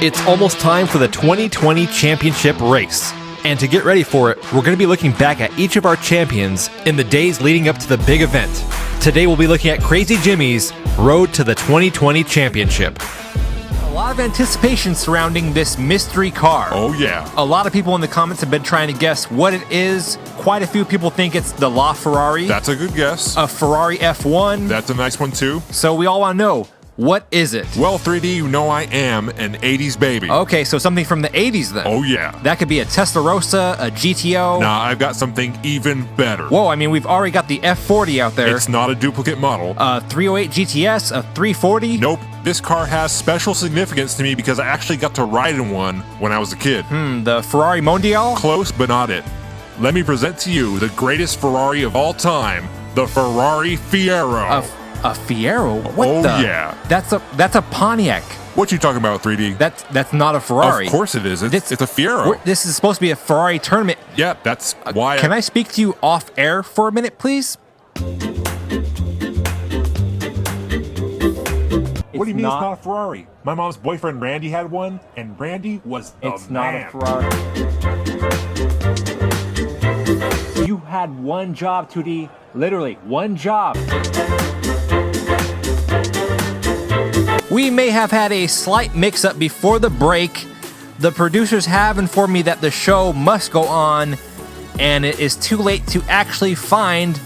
It's almost time for the 2020 championship race. And to get ready for it, we're going to be looking back at each of our champions in the days leading up to the big event. Today we'll be looking at Crazy Jimmy's road to the 2020 championship. A lot of anticipation surrounding this mystery car. Oh yeah. A lot of people in the comments have been trying to guess what it is. Quite a few people think it's the LaFerrari. That's a good guess. A Ferrari F1. That's a nice one too. So we all want to know, what is it? Well, 3D, you know I am an 80s baby. Okay, so something from the 80s then. Oh yeah. That could be a Testarossa, a GTO. Nah, I've got something even better. Whoa, I mean, we've already got the F40 out there. It's not a duplicate model. A 308 GTS, a 340. Nope. This car has special significance to me because I actually got to ride in one when I was a kid. The Ferrari Mondial? Close, but not it. Let me present to you the greatest Ferrari of all time, the Ferrari Fiero. A Fiero? What Oh, the? yeah. That's a Pontiac. What you talking about, 3D? That's not a Ferrari. Of course it is. It's a Fiero. This is supposed to be a Ferrari tournament. Yeah, that's why. Can I speak to you off air for a minute, please? What do you mean it's not a Ferrari? My mom's boyfriend Randy had one, and Randy was the It's man. not a Ferrari. You had one job, 2D. Literally, one job. We may have had a slight mix-up before the break. The producers have informed me that the show must go on, and it is too late to actually find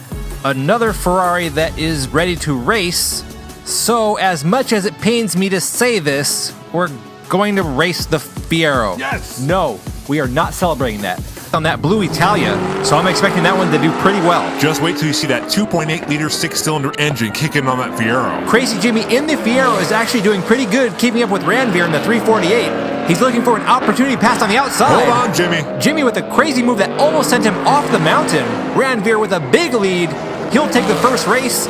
another Ferrari that is ready to race. So, as much as it pains me to say this, we're going to race the Fiero. Yes! No, we are not celebrating that. On that blue Italia, so I'm expecting that one to do pretty well. Just wait till you see that 2.8 liter 6-cylinder engine kicking on that Fiero. Crazy Jimmy in the Fiero is actually doing pretty good, keeping up with Ranveer in the 348. He's looking for an opportunity pass on the outside. Hold on, Jimmy. Jimmy with a crazy move that almost sent him off the mountain. Ranveer with a big lead. He'll take the first race,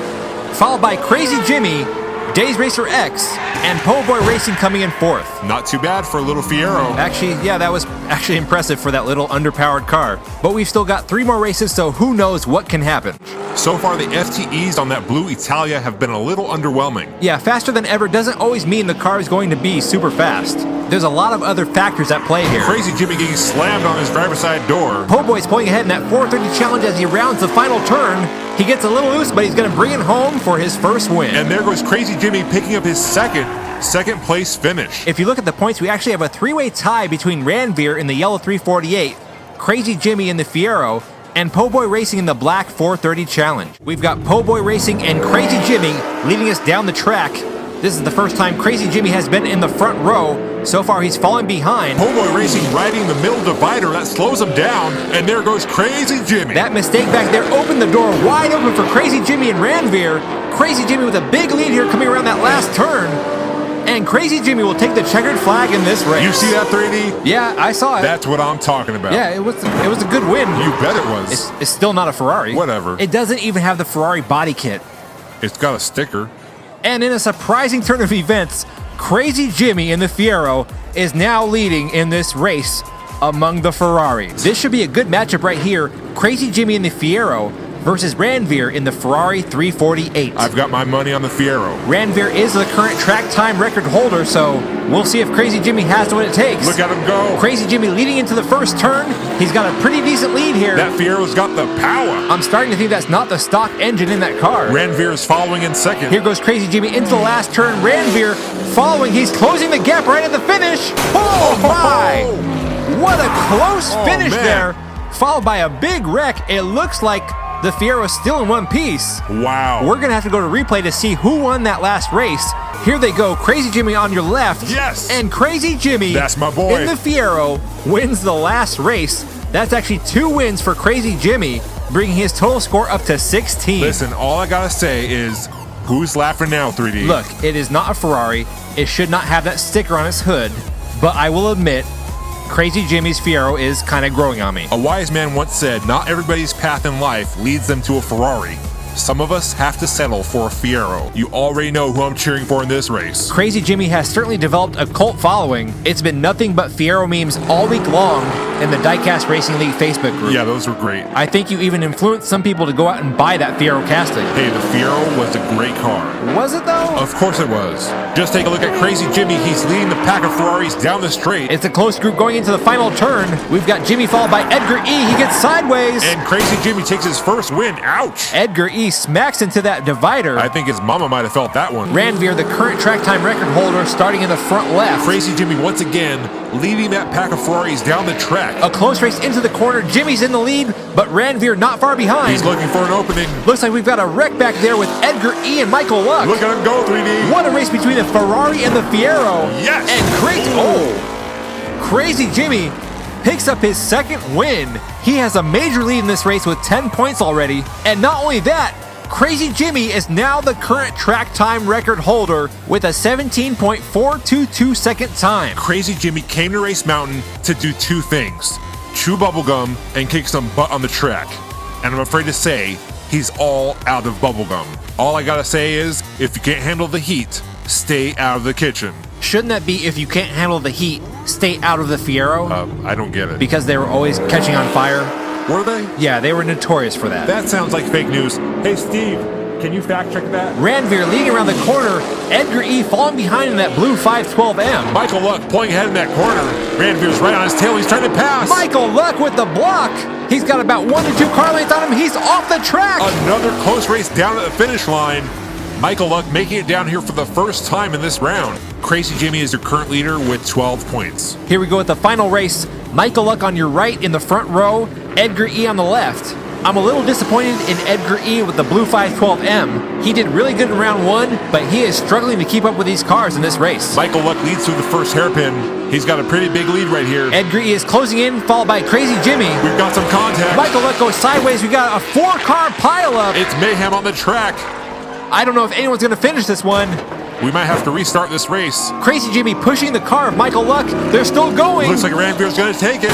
followed by Crazy Jimmy, Days Racer X, and Po' Boy Racing coming in fourth. Not too bad for a little Fiero. Actually, yeah, that was actually impressive for that little underpowered car. But we've still got 3 more races, so who knows what can happen. So far, the FTEs on that blue Italia have been a little underwhelming. Yeah, faster than ever doesn't always mean the car is going to be super fast. There's a lot of other factors at play here. Crazy Jimmy getting slammed on his driver's side door. Po' Boy's pulling ahead in that 430 challenge as he rounds the final turn. He gets a little loose, but he's going to bring it home for his first win. And there goes Crazy Jimmy picking up his second place finish. If you look at the points, we actually have a 3-way tie between Ranveer in the yellow 348, Crazy Jimmy in the Fiero, and Po' Boy Racing in the black 430 challenge. We've got Po' Boy Racing and Crazy Jimmy leading us down the track. This is the first time Crazy Jimmy has been in the front row. So far, he's falling behind. Po' Boy Racing riding the middle divider. That slows him down. And there goes Crazy Jimmy. That mistake back there opened the door wide open for Crazy Jimmy and Ranveer. Crazy Jimmy with a big lead here coming around that last turn. And Crazy Jimmy will take the checkered flag in this race. You see that, 3D? Yeah, I saw it. That's what I'm talking about. Yeah, it was a good win. You bet it was. It's still not a Ferrari. Whatever. It doesn't even have the Ferrari body kit. It's got a sticker. And in a surprising turn of events, Crazy Jimmy in the Fiero is now leading in this race among the Ferraris. This should be a good matchup right here. Crazy Jimmy in the Fiero versus Ranveer in the Ferrari 348. I've got my money on the Fiero. Ranveer is the current track time record holder, so we'll see if Crazy Jimmy has what it takes. Look at him go. Crazy Jimmy leading into the first turn. He's got a pretty decent lead here. That Fiero's got the power. I'm starting to think that's not the stock engine in that car. Ranveer is following in second. Here goes Crazy Jimmy into the last turn. Ranveer following. He's closing the gap right at the finish. Oh my! What a close finish there. Followed by a big wreck. It looks like the Fiero is still in one piece. Wow. We're going to have to go to replay to see who won that last race. Here they go. Crazy Jimmy on your left. Yes. And Crazy Jimmy, that's my boy, in the Fiero wins the last race. That's actually 2 wins for Crazy Jimmy, bringing his total score up to 16. Listen, all I got to say is, who's laughing now, 3D? Look, it is not a Ferrari. It should not have that sticker on its hood. But I will admit, Crazy Jimmy's Fiero is kind of growing on me. A wise man once said, not everybody's path in life leads them to a Ferrari. some of us have to settle for a Fiero. You already know who I'm cheering for in this race. Crazy Jimmy has certainly developed a cult following. It's been nothing but Fiero memes all week long in the Diecast Racing League Facebook group. Yeah, those were great. I think you even influenced some people to go out and buy that Fiero casting. Hey, the Fiero was a great car. Was it though? Of course it was. Just take a look at Crazy Jimmy. He's leading the pack of Ferraris down the straight. It's a close group going into the final turn. We've got Jimmy followed by Edgar E. He gets sideways. And Crazy Jimmy takes his first win. Ouch! Edgar E. smacks into that divider. I think his mama might have felt that one. Ranveer, the current track time record holder, starting in the front left. Crazy Jimmy once again leading that pack of Ferraris down the track. A close race into the corner. Jimmy's in the lead, but Ranveer not far behind. He's looking for an opening. Looks like we've got a wreck back there with Edgar E. and Michael Luck. Look at him go, 3D. What a race between the Ferrari and the Fiero. Yes! And Crazy Jimmy picks up his second win. He has a major lead in this race with 10 points already. And not only that, Crazy Jimmy is now the current track time record holder with a 17.422 second time. Crazy Jimmy came to Race Mountain to do two things: chew bubblegum and kick some butt on the track. And I'm afraid to say, he's all out of bubblegum. All I gotta say is, if you can't handle the heat, stay out of the kitchen. Shouldn't that be, if you can't handle the heat, stay out of the Fiero? I don't get it. Because they were always catching on fire? Were they? Yeah, they were notorious for that. That sounds like fake news. Hey, Steve, can you fact check that? Ranveer leading around the corner. Edgar E. falling behind in that blue 512M. Michael Luck pulling ahead in that corner. Ranveer's right on his tail. He's trying to pass. Michael Luck with the block. He's got about 1 to 2 car lengths on him. He's off the track. Another close race down at the finish line. Michael Luck making it down here for the first time in this round. Crazy Jimmy is your current leader with 12 points. Here we go with the final race. Michael Luck on your right in the front row. Edgar E. on the left. I'm a little disappointed in Edgar E. with the blue 512M. He did really good in round 1, but he is struggling to keep up with these cars in this race. Michael Luck leads through the first hairpin. He's got a pretty big lead right here. Edgar E. is closing in, followed by Crazy Jimmy. We've got some contact. Michael Luck goes sideways. We got a 4-car pileup. It's mayhem on the track. I don't know if anyone's going to finish this one. We might have to restart this race. Crazy Jimmy pushing the car of Michael Luck. They're still going. Looks like Ranveer's going to take it.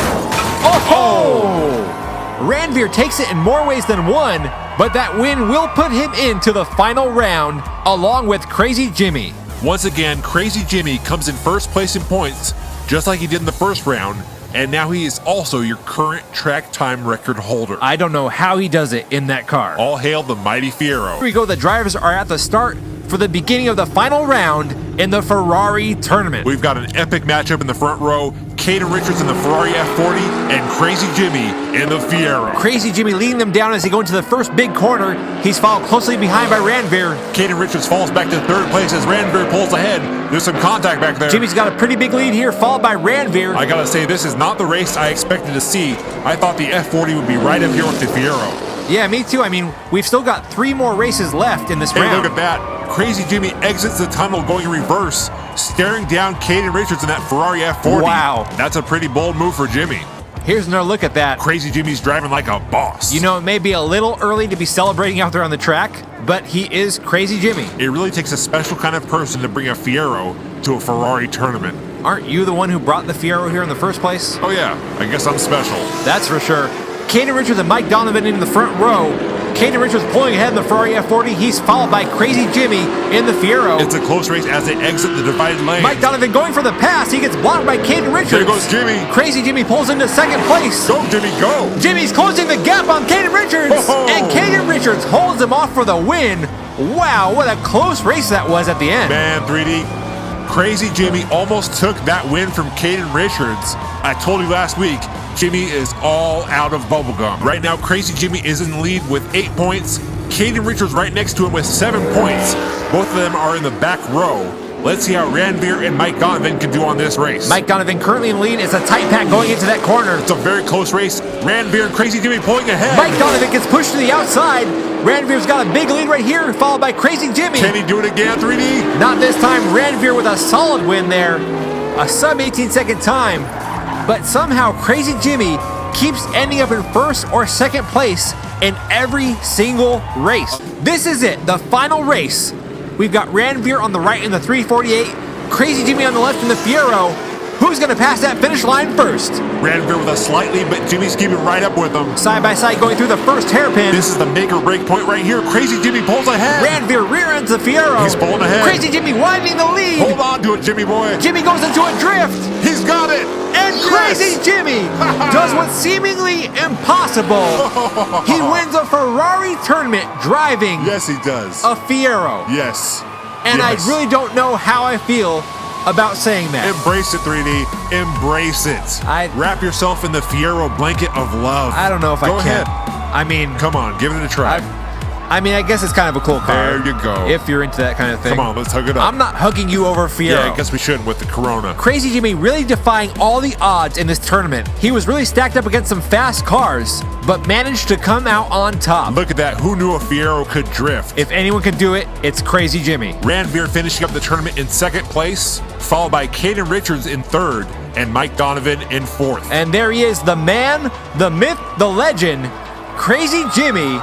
Oh! Ranveer takes it in more ways than one, but that win will put him into the final round, along with Crazy Jimmy. Once again, Crazy Jimmy comes in first place in points, just like he did in the first round, and now he is also your current track time record holder. I don't know how he does it in that car. All hail the mighty Fiero. Here we go. The drivers are at the start for the beginning of the final round in the Ferrari tournament. We've got an epic matchup in the front row. Caden Richards in the Ferrari F40 and Crazy Jimmy in the Fiero. Crazy Jimmy leading them down as they go into the first big corner. He's followed closely behind by Ranveer. Caden Richards falls back to third place as Ranveer pulls ahead. There's some contact back there. Jimmy's got a pretty big lead here, followed by Ranveer. I gotta say, this is not the race I expected to see. I thought the F40 would be right up here with the Fiero. Yeah, me too. I mean, we've still got 3 more races left in this round. Hey, look at that. Crazy Jimmy exits the tunnel going in reverse, staring down Caden Richards in that Ferrari F40. Wow. That's a pretty bold move for Jimmy. Here's another look at that. Crazy Jimmy's driving like a boss. You know, it may be a little early to be celebrating out there on the track, but he is Crazy Jimmy. It really takes a special kind of person to bring a Fiero to a Ferrari tournament. Aren't you the one who brought the Fiero here in the first place? Oh yeah, I guess I'm special. That's for sure. Caden Richards and Mike Donovan in the front row. Caden Richards pulling ahead in the Ferrari F40. He's followed by Crazy Jimmy in the Fiero. It's a close race as they exit the divided lane. Mike Donovan going for the pass. He gets blocked by Caden Richards. There goes Jimmy. Crazy Jimmy pulls into second place. Go, Jimmy, go. Jimmy's closing the gap on Caden Richards. Oh. And Caden Richards holds him off for the win. Wow, what a close race that was at the end. Man, 3D. Crazy Jimmy almost took that win from Caden Richards. I told you last week, Jimmy is all out of bubblegum. Right now, Crazy Jimmy is in the lead with 8 points. Caden Richards right next to him with 7 points. Both of them are in the back row. Let's see how Ranveer and Mike Donovan can do on this race. Mike Donovan currently in the lead. It's a tight pack going into that corner. It's a very close race. Ranveer and Crazy Jimmy pulling ahead. Mike Donovan gets pushed to the outside. Ranveer's got a big lead right here, followed by Crazy Jimmy. Can he do it again, 3D? Not this time. Ranveer with a solid win there. A sub 18-second time. But somehow Crazy Jimmy keeps ending up in first or second place in every single race. This is it, the final race. We've got Ranveer on the right in the 348, Crazy Jimmy on the left in the Fiero, Who's going to pass that finish line first? Ranveer with a slight lead, but Jimmy's keeping right up with him. Side by side going through the first hairpin. This is the make or break point right here. Crazy Jimmy pulls ahead. Ranveer rear ends the Fiero. He's pulling ahead. Crazy Jimmy widening the lead. Hold on to it, Jimmy boy. Jimmy goes into a drift. He's got it. And Crazy Jimmy does what's seemingly impossible. He wins a Ferrari tournament driving Yes, he does. a Fiero. Yes. And Yes. I really don't know how I feel about saying that. Embrace it, 3D. Embrace it. Wrap yourself in the Fiero blanket of love. I don't know if Go I can. ahead. I mean, Come on, give it a try. I guess it's kind of a cool car. There you go. If you're into that kind of thing. Come on, let's hug it up. I'm not hugging you over Fiero. Yeah, I guess we shouldn't with the Corona. Crazy Jimmy really defying all the odds in this tournament. He was really stacked up against some fast cars, but managed to come out on top. Look at that. Who knew a Fiero could drift? If anyone could do it, it's Crazy Jimmy. Ranveer finishing up the tournament in second place, followed by Caden Richards in third, and Mike Donovan in fourth. And there he is, the man, the myth, the legend, Crazy Jimmy,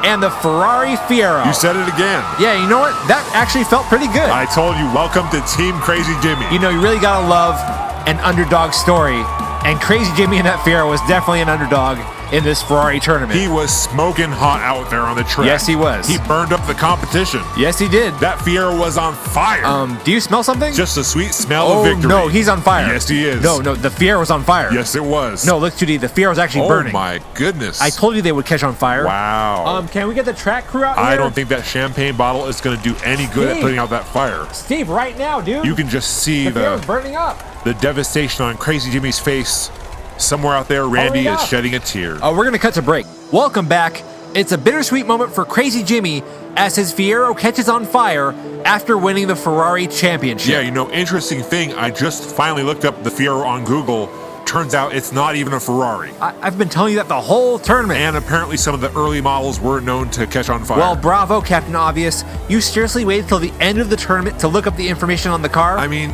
and the Ferrari Fiero. You said it again. Yeah, you know what? That actually felt pretty good. I told you, welcome to Team Crazy Jimmy. You know, you really gotta love an underdog story. And Crazy Jimmy in that Fiero was definitely an underdog in this Ferrari tournament. He was smoking hot out there on the track. Yes, he was. He burned up the competition. Yes, he did. That Fiero was on fire. Do you smell something? Just a sweet smell of victory. No, he's on fire. Yes, he is. No, the Fiero was on fire. Yes, it was. No, look, 2D, the Fiero was actually burning. Oh my goodness. I told you they would catch on fire. Wow. Can we get the track crew out here? I don't think that champagne bottle is going to do any good at putting out that fire. Steve, right now, dude. You can just see the Fiero's burning up. the devastation on Crazy Jimmy's face. Somewhere out there, Randy is shedding a tear. We're going to cut to break. Welcome back. It's a bittersweet moment for Crazy Jimmy as his Fiero catches on fire after winning the Ferrari championship. Yeah, you know, interesting thing, I just finally looked up the Fiero on Google. Turns out it's not even a Ferrari. I've been telling you that the whole tournament. And apparently some of the early models were known to catch on fire. Well, bravo, Captain Obvious. You seriously waited till the end of the tournament to look up the information on the car? I mean,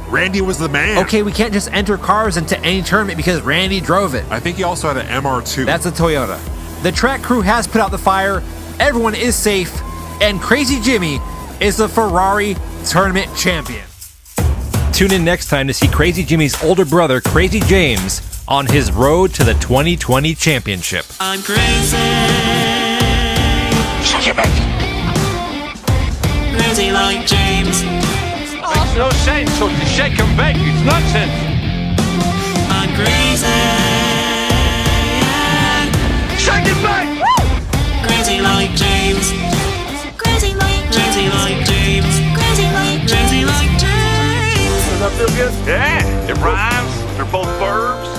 Randy was the man. Okay, we can't just enter cars into any tournament because Randy drove it. I think he also had an MR2. That's a Toyota. The track crew has put out the fire, everyone is safe, and Crazy Jimmy is the Ferrari tournament champion. Tune in next time to see Crazy Jimmy's older brother, Crazy James, on his road to the 2020 championship. I'm crazy. Shut your mouth. Crazy like James. Makes no sense, so to shake and bake, it's nonsense. I'm crazy. Shake it back! Crazy like James. Crazy like James. Crazy like James. Does that feel good? Yeah, it rhymes. They're both verbs.